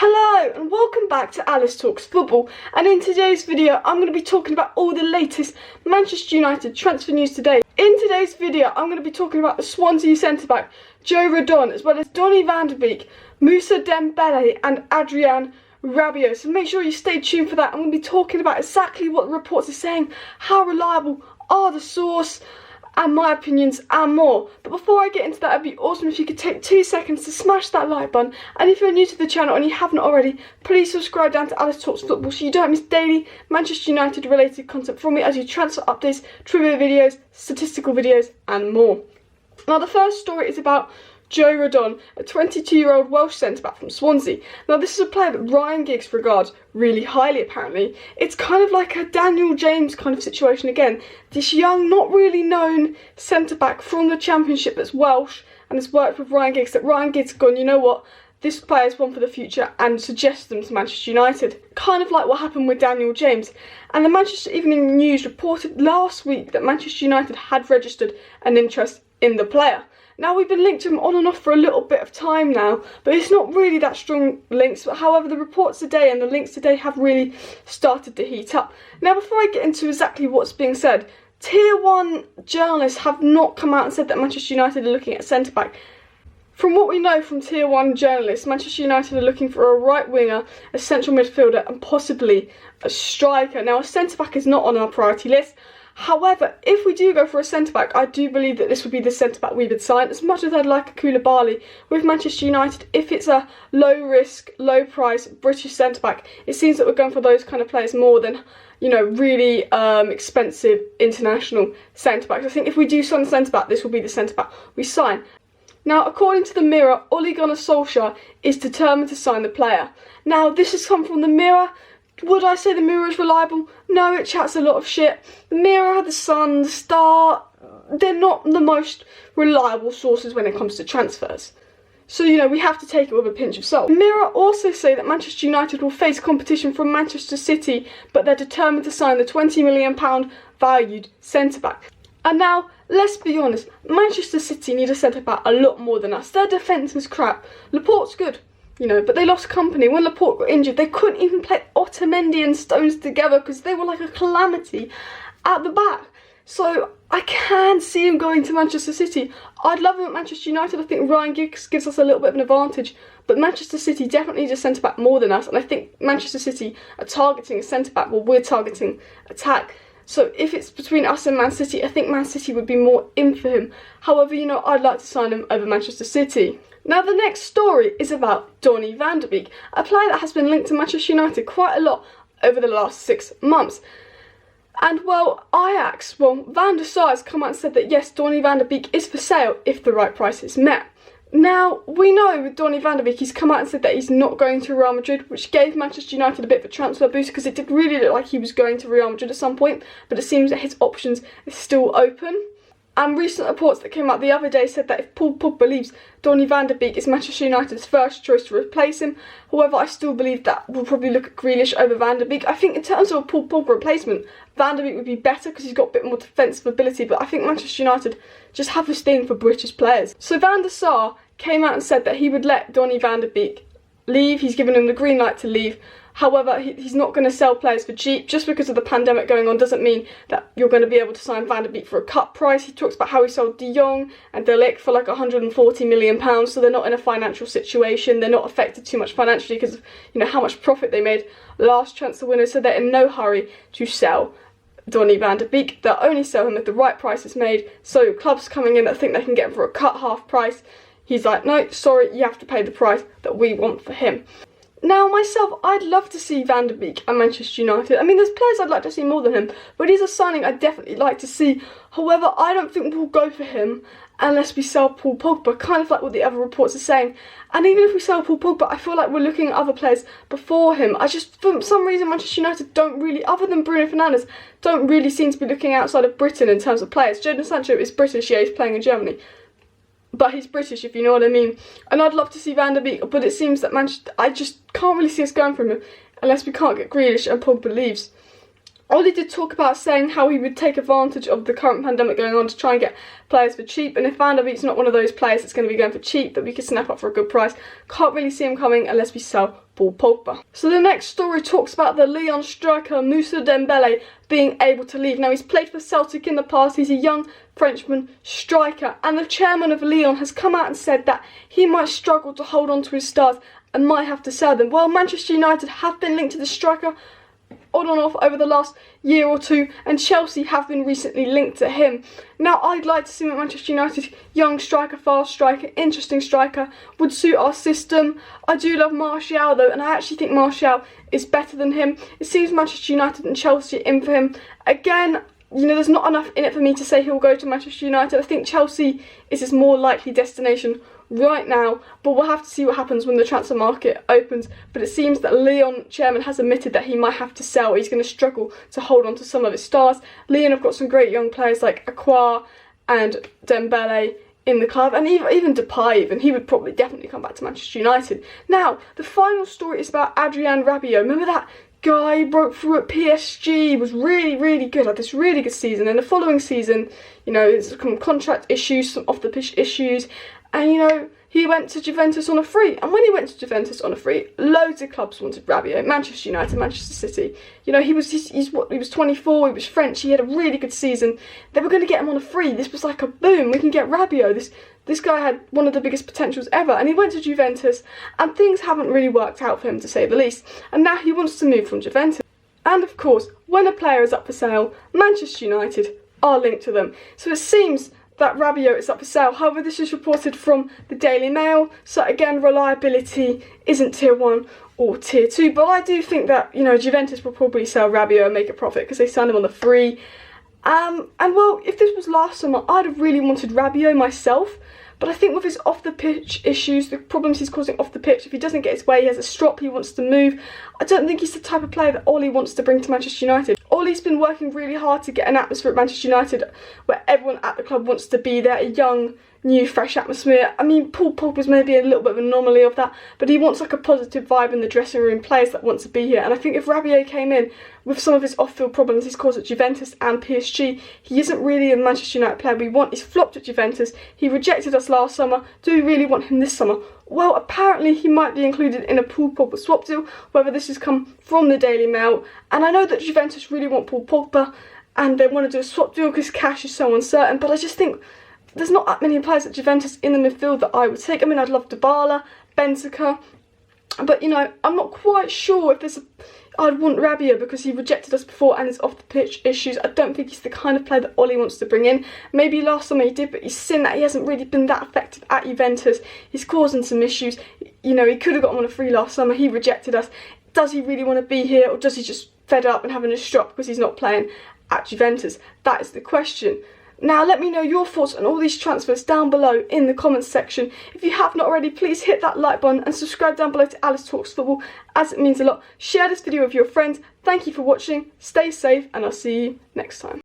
Hello and welcome back to Alice Talks Football, and in today's video I'm going to be talking about all the latest Manchester United transfer news today. In today's video I'm going to be talking about the Swansea centre-back Joe Rodon, as well as Donny Van De Beek, Moussa Dembele and Adrien Rabiot. So make sure you stay tuned for that. I'm going to be talking about exactly what the reports are saying, how reliable are the source, and my opinions and more. But before I get into that, it'd be awesome if you could take 2 seconds to smash that like button, and if you're new to the channel and you haven't already, please subscribe down to Alice Talks Football so you don't miss daily Manchester United related content from me, as you transfer updates, trivia videos, statistical videos and more. Now the first story is about Joe Rodon, a 22-year-old Welsh centre-back from Swansea. Now this is a player that Ryan Giggs regards really highly apparently. It's kind of like a Daniel James kind of situation again. This young, not really known centre-back from the Championship that's Welsh and has worked with Ryan Giggs, that Ryan Giggs has gone, you know what, this player is one for the future, and suggests them to Manchester United. Kind of like what happened with Daniel James. And the Manchester Evening News reported last week that Manchester United had registered an interest in the player. Now we've been linked to him on and off for a little bit of time now, but it's not really that strong links. But however, the reports today and the links today have really started to heat up. Now before I get into exactly what's being said, Tier 1 journalists have not come out and said that Manchester United are looking at centre-back. From what we know from Tier 1 journalists, Manchester United are looking for a right winger, a central midfielder and possibly a striker. Now a centre-back is not on our priority list. However, if we do go for a centre-back, I do believe that this would be the centre-back we would sign. As much as I'd like a Koulibaly with Manchester United, if it's a low-risk, low-price British centre-back, it seems that we're going for those kind of players more than, you know, really expensive international centre-backs. I think if we do sign a centre-back, this will be the centre-back we sign. Now, according to the Mirror, Ole Gunnar Solskjaer is determined to sign the player. Now, this has come from the Mirror. Would I say the Mirror is reliable? No, it chats a lot of shit. The Mirror, the Sun, the Star, they're not the most reliable sources when it comes to transfers. So, you know, we have to take it with a pinch of salt. The Mirror also say that Manchester United will face competition from Manchester City, but they're determined to sign the £20 million valued centre-back. And now, let's be honest, Manchester City need a centre-back a lot more than us. Their defence is crap. Laporte's good, you know, but they lost company. When Laporte got injured, they couldn't even play Otamendi and Stones together because they were like a calamity at the back. So I can see him going to Manchester City. I'd love him at Manchester United. I think Ryan Giggs gives us a little bit of an advantage, but Manchester City definitely needs a centre-back more than us, and I think Manchester City are targeting a centre-back while we're targeting attack. So if it's between us and Man City, I think Man City would be more in for him. However, you know, I'd like to sign him over Manchester City. Now the next story is about Donny Van De Beek, a player that has been linked to Manchester United quite a lot over the last 6 months. And well, Ajax, Van der Sar has come out and said that yes, Donny Van De Beek is for sale if the right price is met. Now, we know with Donny Van De Beek, he's come out and said that he's not going to Real Madrid, which gave Manchester United a bit of a transfer boost because it did really look like he was going to Real Madrid at some point, but it seems that his options are still open. And recent reports that came out the other day said that if Paul Pogba believes Donny Van De Beek is Manchester United's first choice to replace him. However, I still believe that we'll probably look at Grealish over Van De Beek. I think in terms of a Paul Pogba replacement, Van De Beek would be better because he's got a bit more defensive ability, but I think Manchester United just have this thing for British players. So Van der Sar came out and said that he would let Donny Van De Beek leave. He's given him the green light to leave. However, he's not going to sell players for cheap. Just because of the pandemic going on doesn't mean that you're going to be able to sign Van De Beek for a cut price. He talks about how he sold De Jong and De Ligt for like £140 million, so they're not in a financial situation. They're not affected too much financially because of, you know, how much profit they made last transfer window, so they're in no hurry to sell Donny Van De Beek. They'll only sell him if the right price is made. So clubs coming in that think they can get him for a cut half price, he's like, no, sorry, you have to pay the price that we want for him. Now, myself, I'd love to see Van De Beek at Manchester United. I mean, there's players I'd like to see more than him, but he's a signing I'd definitely like to see. However, I don't think we'll go for him unless we sell Paul Pogba, kind of like what the other reports are saying. And even if we sell Paul Pogba, I feel like we're looking at other players before him. I just, for some reason, Manchester United don't really, other than Bruno Fernandes, don't really seem to be looking outside of Britain in terms of players. Jadon Sancho is British, yeah, he's playing in Germany, but he's British, if you know what I mean. And I'd love to see Van De Beek, but it seems that Manchester, I just can't really see us going for him unless we can't get Grealish and Pogba leaves. Ole did talk about saying how he would take advantage of the current pandemic going on to try and get players for cheap, and if Van De Beek's not one of those players that's going to be going for cheap that we could snap up for a good price, can't really see him coming unless we sell Paul Pogba. So the next story talks about the Lyon striker Moussa Dembele being able to leave. Now, he's played for Celtic in the past, he's a young Frenchman striker, and the chairman of Lyon has come out and said that he might struggle to hold on to his stars and might have to sell them. Well, Manchester United have been linked to the striker on and off over the last year or two, and Chelsea have been recently linked to him. Now, I'd like to see Manchester United young striker, fast striker, interesting striker would suit our system. I do love Martial though, and I actually think Martial is better than him. It seems Manchester United and Chelsea are in for him. Again, you know, there's not enough in it for me to say he'll go to Manchester United. I think Chelsea is his more likely destination right now, but we'll have to see what happens when the transfer market opens. But it seems that Lyon chairman has admitted that he might have to sell. He's going to struggle to hold on to some of his stars. Lyon have got some great young players like Aqua and Dembele in the club, and even Depay, he would probably definitely come back to Manchester United. Now, the final story is about Adrien Rabiot. Remember that guy broke through at PSG, was really good, had this really good season, and the following season, you know, there's some contract issues, some off-the-pitch issues, and, you know, he went to Juventus on a free. And when he went to Juventus on a free, loads of clubs wanted Rabiot. Manchester United, Manchester City. You know, he was 24, he was French, he had a really good season. They were going to get him on a free. This was like a boom, we can get Rabiot. This guy had one of the biggest potentials ever. And he went to Juventus, and things haven't really worked out for him, to say the least. And now he wants to move from Juventus. And of course, when a player is up for sale, Manchester United are linked to them. So it seems that Rabiot is up for sale. However, this is reported from the Daily Mail, so again, reliability isn't tier 1 or tier 2, but I do think that, you know, Juventus will probably sell Rabiot and make a profit because they signed him on the free. And well, if this was last summer, I'd have really wanted Rabiot myself, but I think with his off-the-pitch issues, the problems he's causing off the pitch, if he doesn't get his way, he has a strop, he wants to move. I don't think he's the type of player that Ole wants to bring to Manchester United. Ole's been working really hard to get an atmosphere at Manchester United where everyone at the club wants to be there, a young, new, fresh atmosphere. I mean, Paul Pogba's maybe a little bit of an anomaly of that, but he wants like a positive vibe in the dressing room, players that want to be here. And I think if Rabiot came in with some of his off-field problems he's caused at Juventus and PSG, he isn't really a Manchester United player we want. He's flopped at Juventus, he rejected us last summer. Do we really want him this summer? Well, apparently he might be included in a Paul Pogba swap deal, whether this has come from the Daily Mail. And I know that Juventus really want Paul Pogba and they want to do a swap deal because cash is so uncertain, but I just think there's not that many players at Juventus in the midfield that I would take. I mean, I'd love Dybala, Benfica, but, you know, I'm not quite sure if I'd want Rabiot because he rejected us before and his off-the-pitch issues. I don't think he's the kind of player that Ole wants to bring in. Maybe last summer he did, but he's seen that he hasn't really been that effective at Juventus. He's causing some issues. You know, he could have got him on a free last summer. He rejected us. Does he really want to be here, or does he just fed up and having a strop because he's not playing at Juventus? That is the question. Now, let me know your thoughts on all these transfers down below in the comments section. If you have not already, please hit that like button and subscribe down below to Alice Talks Football, as it means a lot. Share this video with your friends. Thank you for watching, stay safe, and I'll see you next time.